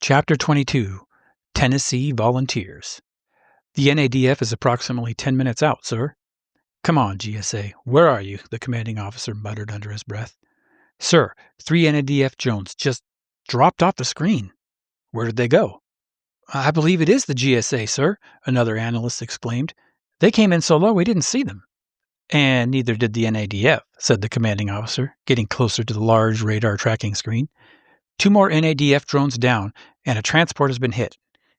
Chapter 22, Tennessee Volunteers. The NADF is approximately 10 minutes out, sir. Come on, GSA. Where are you? The commanding officer muttered under his breath. Sir, 3 NADF drones just dropped off the screen. Where did they go? I believe it is the GSA, sir, another analyst exclaimed. They came in so low we didn't see them. And neither did the NADF, said the commanding officer, getting closer to the large radar tracking screen. 2 more NADF drones down, and a transport has been hit.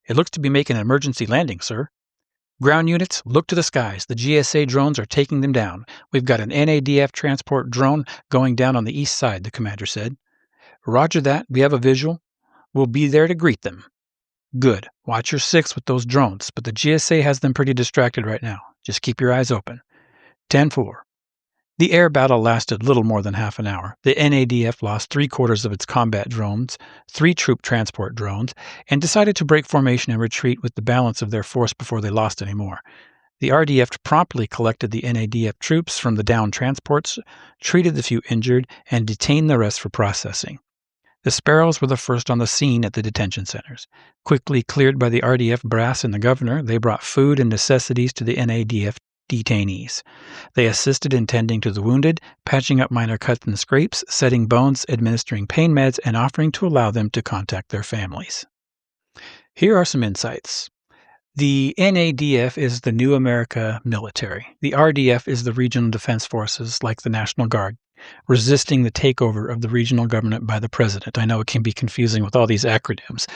It looks to be making an emergency landing, sir. Ground units, look to the skies. The GSA drones are taking them down. We've got an NADF transport drone going down on the east side, the commander said. Roger that. We have a visual. We'll be there to greet them. Good. Watch your 6 with those drones, but the GSA has them pretty distracted right now. Just keep your eyes open. 10-4. The air battle lasted little more than half an hour. The NADF lost 3/4 of its combat drones, 3 troop transport drones, and decided to break formation and retreat with the balance of their force before they lost any more. The RDF promptly collected the NADF troops from the downed transports, treated the few injured, and detained the rest for processing. The Sparrows were the first on the scene at the detention centers. Quickly cleared by the RDF brass and the governor, they brought food and necessities to the NADF detainees. They assisted in tending to the wounded, patching up minor cuts and scrapes, setting bones, administering pain meds, and offering to allow them to contact their families. Here are some insights. The NADF is the New America military. The RDF is the regional defense forces, like the National Guard, resisting the takeover of the regional government by the president. I know it can be confusing with all these acronyms,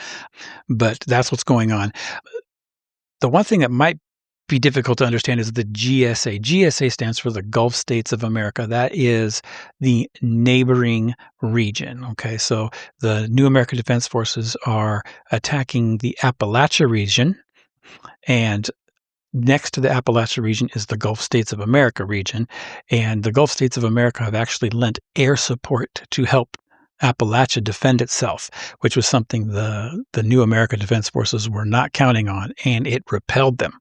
but that's what's going on. The one thing that might be difficult to understand is the GSA. GSA stands for the Gulf States of America. That is the neighboring region. Okay, so the New American Defense Forces are attacking the Appalachia region, and next to the Appalachia region is the Gulf States of America region, and the Gulf States of America have actually lent air support to help Appalachia defend itself, which was something the New American Defense Forces were not counting on, and it repelled them.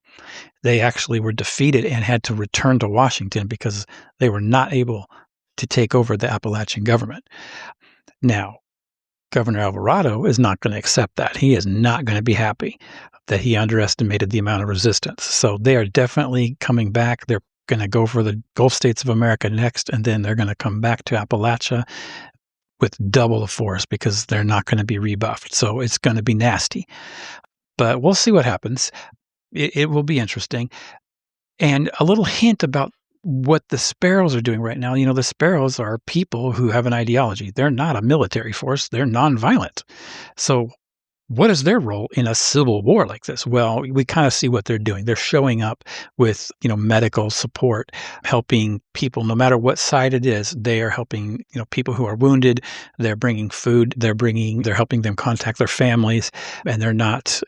They actually were defeated and had to return to Washington because they were not able to take over the Appalachian government. Now, Governor Alvarado is not going to accept that. He is not going to be happy that he underestimated the amount of resistance. So they are definitely coming back. They're going to go for the Gulf States of America next, and then they're going to come back to Appalachia with double the force because they're not going to be rebuffed. So it's going to be nasty. But we'll see what happens. It will be interesting. And a little hint about what the Sparrows are doing right now. You know, the Sparrows are people who have an ideology. They're not a military force. They're nonviolent. So what is their role in a civil war like this? Well, we kind of see what they're doing. They're showing up with, medical support, helping people, no matter what side it is. They are helping, people who are wounded. They're bringing food. They're helping them contact their families, and they're not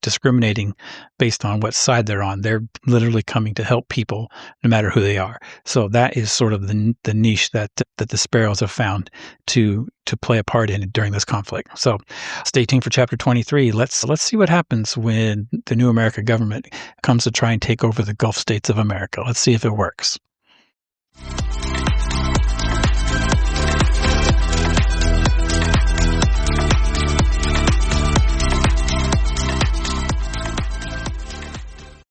discriminating based on what side they're on. They're literally coming to help people no matter who they are. So that is sort of the niche that the Sparrows have found to play a part in during this conflict. So stay tuned for chapter 23. Let's see what happens when the New America government comes to try and take over the Gulf States of America. Let's see if it works.